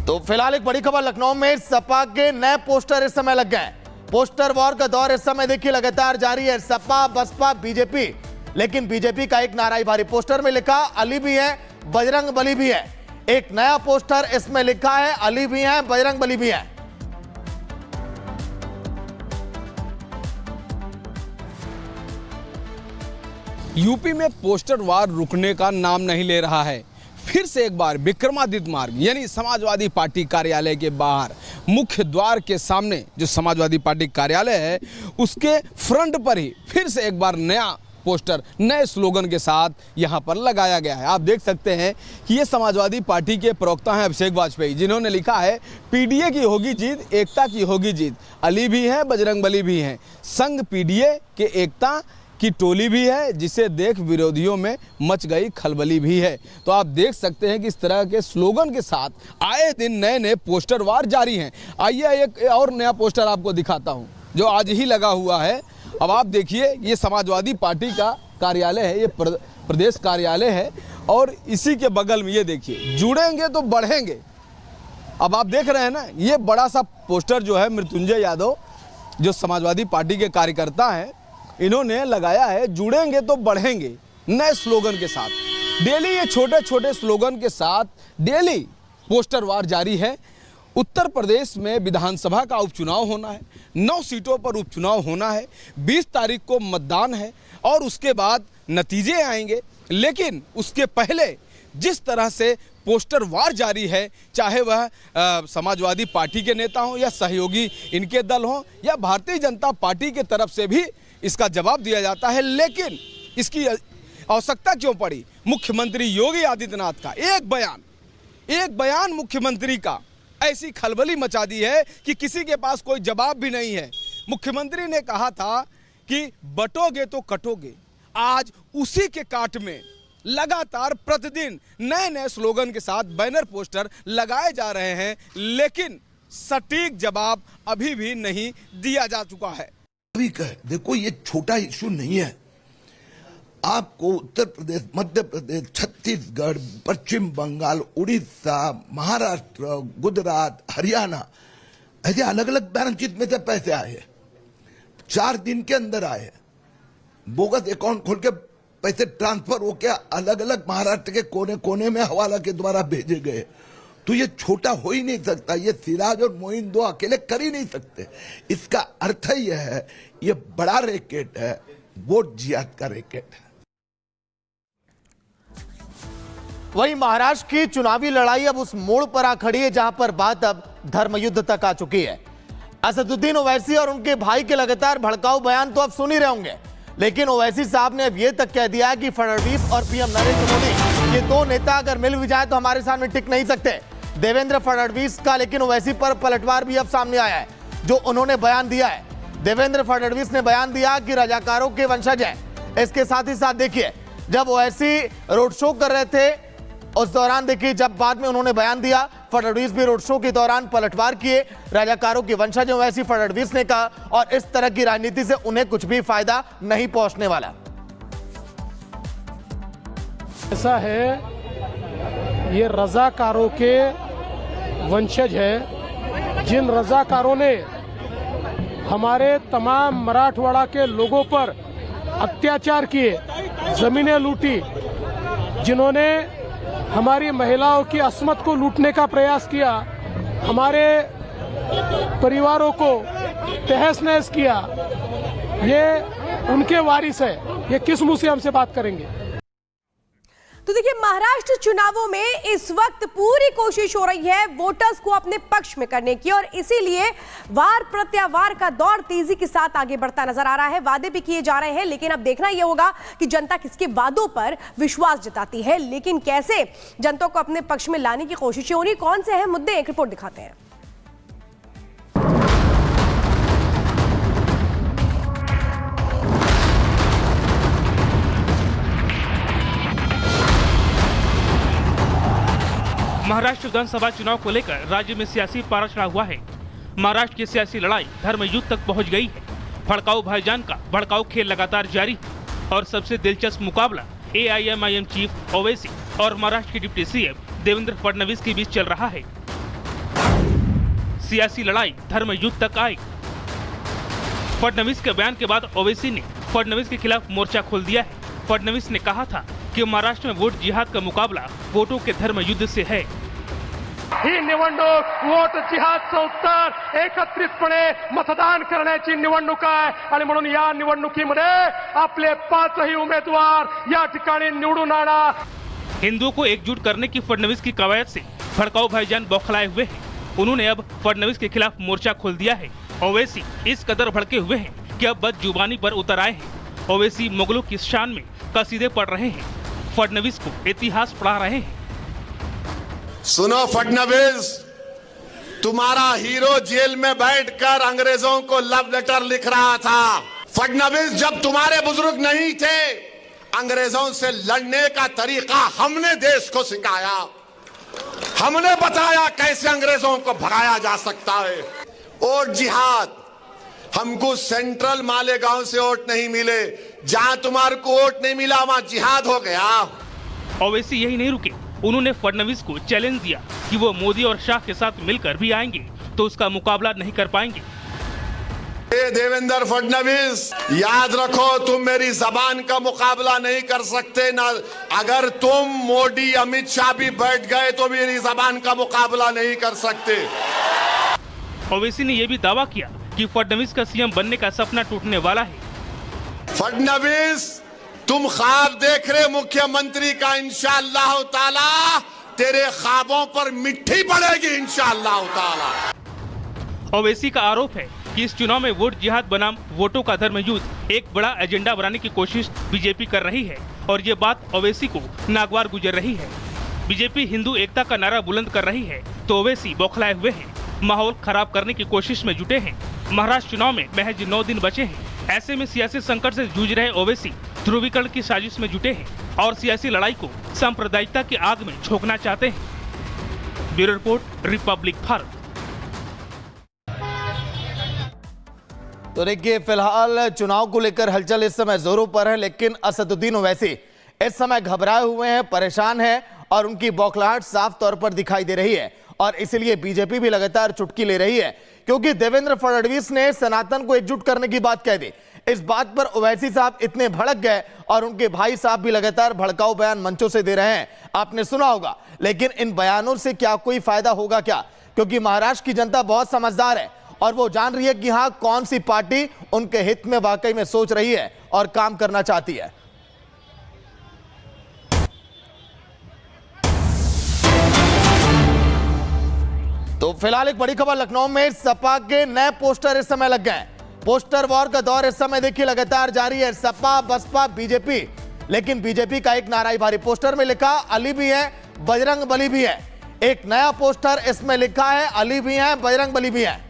तो फिलहाल एक बड़ी खबर लखनऊ में सपा के नए पोस्टर इस समय लग गए। पोस्टर वॉर का दौर इस समय देखिए लगातार जारी है। सपा, बसपा, बीजेपी, लेकिन बीजेपी का एक नारा ही भारी। पोस्टर में लिखा अली भी है, बजरंग बली भी है। एक नया पोस्टर इसमें लिखा है अली भी है, बजरंग बली भी है। यूपी में पोस्टर वार रुकने का नाम नहीं ले रहा है। फिर से एक बार विक्रमादित्य मार्ग यानी समाजवादी पार्टी कार्यालय के बाहर मुख्य द्वार के सामने जो समाजवादी पार्टी कार्यालय है उसके फ्रंट पर ही फिर से एक बार नया पोस्टर नए स्लोगन के साथ यहां पर लगाया गया है। आप देख सकते हैं कि ये समाजवादी पार्टी के प्रवक्ता हैं अभिषेक वाजपेयी, जिन्होंने लिखा है पीडीए की होगी जीत, एकता की होगी जीत। अली भी हैं, बजरंग बली भी हैं, संग पीडीए के एकता की टोली भी है, जिसे देख विरोधियों में मच गई खलबली भी है। तो आप देख सकते हैं कि इस तरह के स्लोगन के साथ आए दिन नए नए पोस्टर वार जारी हैं। आइए एक और नया पोस्टर आपको दिखाता हूं जो आज ही लगा हुआ है। अब आप देखिए, ये समाजवादी पार्टी का कार्यालय है, ये प्रदेश कार्यालय है और इसी के बगल में ये देखिए जुड़ेंगे तो बढ़ेंगे। अब आप देख रहे हैं ना, ये बड़ा सा पोस्टर जो है मृत्युंजय यादव जो समाजवादी पार्टी के कार्यकर्ता हैं इन्होंने लगाया है, जुड़ेंगे तो बढ़ेंगे, नए स्लोगन के साथ। डेली ये छोटे छोटे स्लोगन के साथ डेली पोस्टर वार जारी है। उत्तर प्रदेश में विधानसभा का उपचुनाव होना है, 9 सीटों पर उपचुनाव होना है, 20 तारीख को मतदान है और उसके बाद नतीजे आएंगे। लेकिन उसके पहले जिस तरह से पोस्टर वार जारी है, चाहे वह समाजवादी पार्टी के नेता हों या सहयोगी इनके दल हों या भारतीय जनता पार्टी की तरफ से भी इसका जवाब दिया जाता है। लेकिन इसकी आवश्यकता क्यों पड़ी? मुख्यमंत्री योगी आदित्यनाथ का एक बयान मुख्यमंत्री का ऐसी खलबली मचा दी है कि किसी के पास कोई जवाब भी नहीं है। मुख्यमंत्री ने कहा था कि बटोगे तो कटोगे। आज उसी के काट में लगातार प्रतिदिन नए नए स्लोगन के साथ बैनर पोस्टर लगाए जा रहे हैं, लेकिन सटीक जवाब अभी भी नहीं दिया जा चुका है। देखो, ये छोटा इश्यू नहीं है। आपको उत्तर प्रदेश, मध्य प्रदेश, छत्तीसगढ़, पश्चिम बंगाल, उड़ीसा, महाराष्ट्र, गुजरात, हरियाणा, ऐसे अलग अलग बैलेंस शीट में से पैसे आए हैं। 4 दिन के अंदर आए हैं। बोगस अकाउंट खोल के पैसे ट्रांसफर होके अलग अलग महाराष्ट्र के कोने कोने में हवाला के द्वारा भेजे गए। तो ये छोटा हो ही नहीं सकता। ये सिराज और मोइन दो अकेले कर ही नहीं सकते। इसका अर्थ यह है, ये बड़ा रैकेट है, वोट जिहाद का रैकेट है। वहीं महाराष्ट्र की चुनावी लड़ाई अब उस मोड़ पर आ खड़ी है जहां पर बात अब धर्मयुद्ध तक आ चुकी है। असदुद्दीन ओवैसी और उनके भाई के लगातार भड़काऊ बयान तो अब सुन ही रहे होंगे, लेकिन ओवैसी साहब ने अब यह तक कह दिया है कि फडणवीस और पीएम नरेंद्र मोदी, ये 2 नेता अगर मिल भी जाए तो हमारे सामने टिक नहीं सकते। देवेंद्र फडणवीस का लेकिन ओवैसी पर पलटवार भी अब सामने आया है, जो उन्होंने बयान दिया है। देवेंद्र फडणवीस ने बयान दिया कि राजाकारों के वंशज हैं। इसके साथ ही साथ देखिए, जब ओवैसी रोड शो कर रहे थे उस दौरान देखिए, जब बाद में उन्होंने बयान दिया, फडणवीस भी रोड शो के दौरान पलटवार किए। राजाकारों के वंशज हैं ओवैसी, फडणवीस ने कहा, और इस तरह की राजनीति से उन्हें कुछ भी फायदा नहीं पहुंचने वाला। ऐसा है, ये रजाकारों के वंशज हैं, जिन रजाकारों ने हमारे तमाम मराठवाड़ा के लोगों पर अत्याचार किए, जमीनें लूटी, जिन्होंने हमारी महिलाओं की अस्मत को लूटने का प्रयास किया, हमारे परिवारों को तहस नहस किया, ये उनके वारिस है। ये किस मुंह से हमसे बात करेंगे? तो देखिए, महाराष्ट्र चुनावों में इस वक्त पूरी कोशिश हो रही है वोटर्स को अपने पक्ष में करने की, और इसीलिए वार प्रत्यावार का दौर तेजी के साथ आगे बढ़ता नजर आ रहा है। वादे भी किए जा रहे हैं, लेकिन अब देखना यह होगा कि जनता किसके वादों पर विश्वास जताती है, लेकिन कैसे जनता को अपने पक्ष में लाने की कोशिशें हो रही, कौन से अहम मुद्दे, एक रिपोर्ट दिखाते हैं। महाराष्ट्र विधानसभा चुनाव को लेकर राज्य में सियासी पारा चढ़ा हुआ है। महाराष्ट्र की सियासी लड़ाई धर्मयुद्ध तक पहुंच गई है। भड़काऊ भाईजान का भड़काऊ खेल लगातार जारी है और सबसे दिलचस्प मुकाबला AIMIM चीफ ओवैसी और महाराष्ट्र के डिप्टी CM देवेंद्र फडणवीस के बीच चल रहा है। सियासी लड़ाई धर्म युद्ध तक आई। फडणवीस के बयान के बाद ओवैसी ने फडणवीस के खिलाफ मोर्चा खोल दिया है। फडणवीस ने कहा था कि महाराष्ट्र में वोट जिहाद का मुकाबला वोटों के धर्म युद्ध से है। ही निवडणूक वोट जिहादचं उत्तर एकत्रितपणे मतदान करण्याची निवडणूक आहे आणि म्हणून या निवडणुकीमध्ये आपले पाचही उमेदवार या ठिकाणी निवडून आणा। हिंदुओं को एकजुट करने की फडणवीस की कवायद से भड़काऊ भाईजान बौखलाए हुए हैं। उन्होंने अब फडणवीस के खिलाफ मोर्चा खोल दिया है। ओवैसी इस कदर भड़के हुए हैं कि अब बदजुबानी पर उतर आए हैं। ओवैसी मुगलों की शान में कसीदे पढ़ रहे हैं, फडणवीस को इतिहास पढ़ा रहे हैं। सुनो फडणवीस, तुम्हारा हीरो जेल में बैठकर अंग्रेजों को लव लेटर लिख रहा था। फडणवीस, जब तुम्हारे बुजुर्ग नहीं थे, अंग्रेजों से लड़ने का तरीका हमने देश को सिखाया। हमने बताया कैसे अंग्रेजों को भगाया जा सकता है। और जिहाद, हमको सेंट्रल मालेगांव से वोट नहीं मिले, जहां तुम्हारे को वोट नहीं मिला वहां जिहाद हो गया। ओवैसी यही नहीं रुके, उन्होंने फडणवीस को चैलेंज दिया कि वो मोदी और शाह के साथ मिलकर भी आएंगे तो उसका मुकाबला नहीं कर पाएंगे। देवेंद्र फडणवीस, याद रखो, तुम मेरी जबान का मुकाबला नहीं कर सकते ना। अगर तुम मोदी अमित शाह भी बैठ गए तो मेरी जबान का मुकाबला नहीं कर सकते। ओवैसी ने यह भी दावा किया कि फडणवीस का सीएम बनने का सपना टूटने वाला है। फडणवीस, तुम ख्वाब देख रहे मुख्यमंत्री का, इंशाअल्लाह ताला तेरे ख्वाबों पर मिट्टी पड़ेगी इंशाअल्लाह ताला। ओवैसी का आरोप है कि इस चुनाव में वोट जिहाद बनाम वोटों का धर्म युद्ध एक बड़ा एजेंडा बनाने की कोशिश बीजेपी कर रही है और ये बात ओवैसी को नागवार गुजर रही है। बीजेपी हिंदू एकता का नारा बुलंद कर रही है तो ओवैसी बौखलाए हुए हैं, माहौल खराब करने की कोशिश में जुटे हैं। महाराष्ट्र चुनाव में महज 9 दिन बचे हैं। ऐसे में सियासी संकट से जूझ रहे ओवैसी ध्रुवीकरण की साजिश में जुटे हैं और सियासी लड़ाई को सांप्रदायिकता की आग में झोंकना चाहते हैं। Bureau report, Republic Bharat. तो देखिए, फिलहाल चुनाव को लेकर हलचल इस समय जोरों पर है, लेकिन असदुद्दीन ओवैसी इस समय घबराए हुए हैं, परेशान हैं और उनकी बौखलाहट साफ तौर पर दिखाई दे रही है। और इसीलिए बीजेपी भी लगातार चुटकी ले रही है, क्योंकि देवेंद्र फडणवीस ने सनातन को एकजुट करने की बात कह दी। इस बात पर ओवैसी साहब इतने भड़क गए और उनके भाई साहब भी लगातार भड़काऊ बयान मंचों से दे रहे हैं। आपने सुना होगा, लेकिन इन बयानों से क्या कोई फायदा होगा क्या? क्योंकि महाराष्ट्र की जनता बहुत समझदार है और वो जान रही है कि हाँ, कौन सी पार्टी उनके हित में वाकई में सोच रही है और काम करना चाहती है। तो फिलहाल एक बड़ी खबर लखनऊ में सपा के नए पोस्टर इस समय लग गए। पोस्टर वॉर का दौर इस समय देखिए लगातार जारी है। सपा, बसपा, बीजेपी, लेकिन बीजेपी का एक नारा भारी पोस्टर में लिखा अली भी है, बजरंग बली भी है। एक नया पोस्टर इसमें लिखा है अली भी है, बजरंग बली भी है।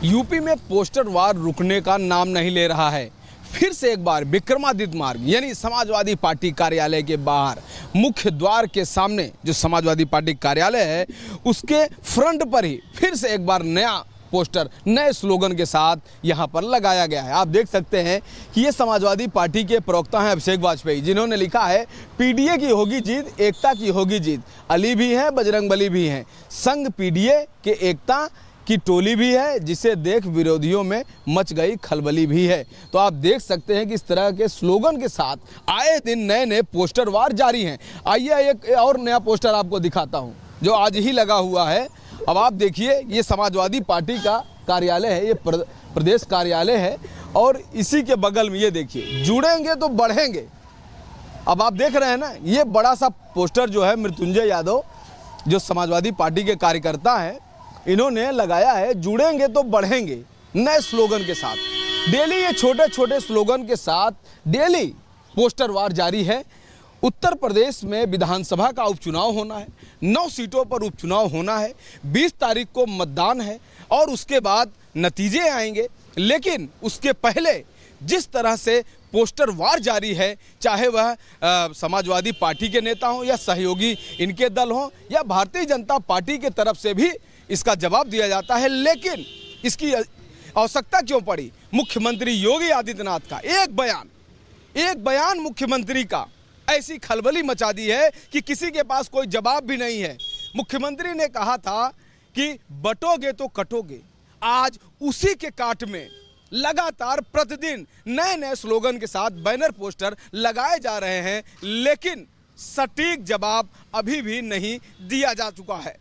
यूपी में पोस्टर वार रुकने का नाम नहीं ले रहा है। फिर से एक बार विक्रमादित्य मार्ग यानी समाजवादी पार्टी कार्यालय के बाहर मुख्य द्वार के सामने जो समाजवादी पार्टी कार्यालय है उसके फ्रंट पर ही फिर से एक बार नया पोस्टर नए स्लोगन के साथ यहां पर लगाया गया है। आप देख सकते हैं कि ये समाजवादी पार्टी के प्रवक्ता हैं अभिषेक वाजपेयी, जिन्होंने लिखा है पीडीए की होगी जीत, एकता की होगी जीत। अली भी हैं, बजरंग बली भी हैं, संग पीडीए के एकता की टोली भी है, जिसे देख विरोधियों में मच गई खलबली भी है। तो आप देख सकते हैं कि इस तरह के स्लोगन के साथ आए दिन नए नए पोस्टर वार जारी हैं। आइए एक और नया पोस्टर आपको दिखाता हूं जो आज ही लगा हुआ है। अब आप देखिए, ये समाजवादी पार्टी का कार्यालय है, ये प्रदेश कार्यालय है और इसी के बगल में ये देखिए जुड़ेंगे तो बढ़ेंगे। अब आप देख रहे हैं ना, ये बड़ा सा पोस्टर जो है मृत्युंजय यादव जो समाजवादी पार्टी के कार्यकर्ता हैं इन्होंने लगाया है, जुड़ेंगे तो बढ़ेंगे, नए स्लोगन के साथ। डेली ये छोटे छोटे स्लोगन के साथ डेली पोस्टर वार जारी है। उत्तर प्रदेश में विधानसभा का उपचुनाव होना है, 9 सीटों पर उपचुनाव होना है, 20 तारीख को मतदान है और उसके बाद नतीजे आएंगे। लेकिन उसके पहले जिस तरह से पोस्टर वार जारी है, चाहे वह समाजवादी पार्टी के नेता हों या सहयोगी इनके दल हों या भारतीय जनता पार्टी के तरफ से भी इसका जवाब दिया जाता है। लेकिन इसकी आवश्यकता क्यों पड़ी? मुख्यमंत्री योगी आदित्यनाथ का एक बयान मुख्यमंत्री का ऐसी खलबली मचा दी है कि किसी के पास कोई जवाब भी नहीं है। मुख्यमंत्री ने कहा था कि बटोगे तो कटोगे, आज उसी के काट में लगातार प्रतिदिन नए नए स्लोगन के साथ बैनर पोस्टर लगाए जा रहे हैं, लेकिन सटीक जवाब अभी भी नहीं दिया जा चुका है।